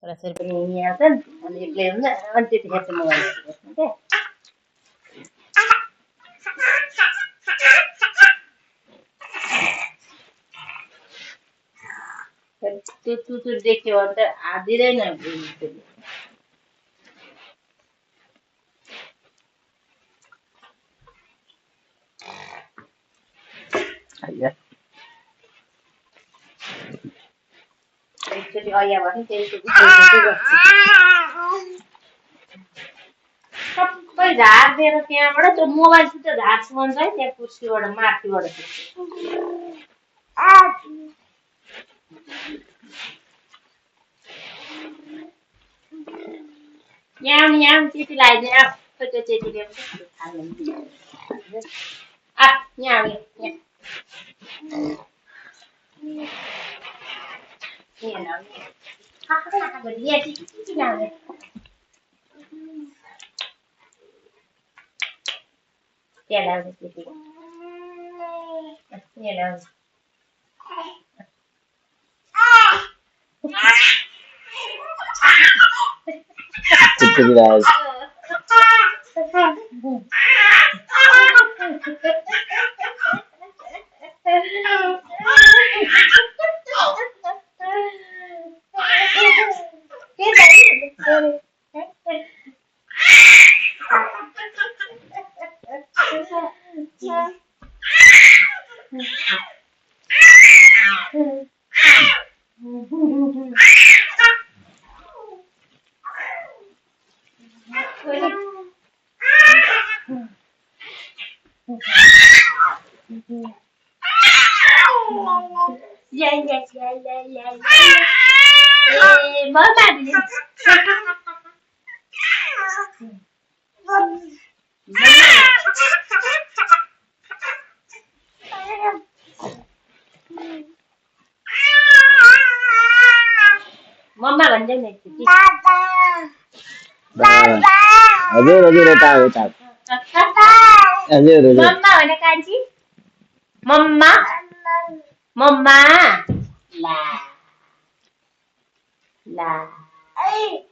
छोराछोरी पनि यहीँ आउँछन् अनि एक्लै हुन्छ अनि त्यतिखेर चाहिँ मोबाइल हेर्छु क्या त्यो चुचुर देख्यो भने त दिँदैन एकचोटि ऐया भने त्यसपछि सबै झारिदिएर त्यहाँबाट त्यो मोबाइल सित झार्छु भन्छ है त्यहाँ कुर्सीबाट माथिबाट यहाँ त्यति लगाइदिने आफै त्यो त्यतिले यहाँ मम्मा भन्छ नि हजुर हजुर यता हजुर मम्मा भने कान्छी मम्मा मम्मा ला ला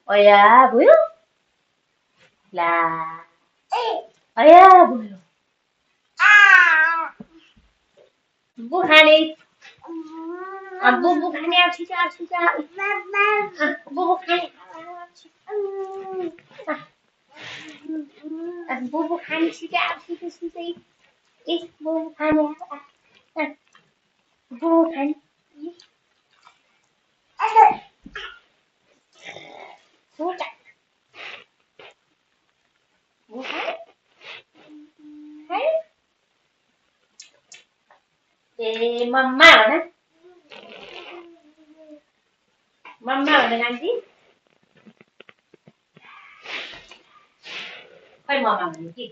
ओया भयो ला ओया भयो बुखाने बुबु खाने छिटो बुबु खाने बुबु खाने छिटो ए बुबु खाने बुबु खाने ए मम्मा भने नानी खै मम्मा भने कि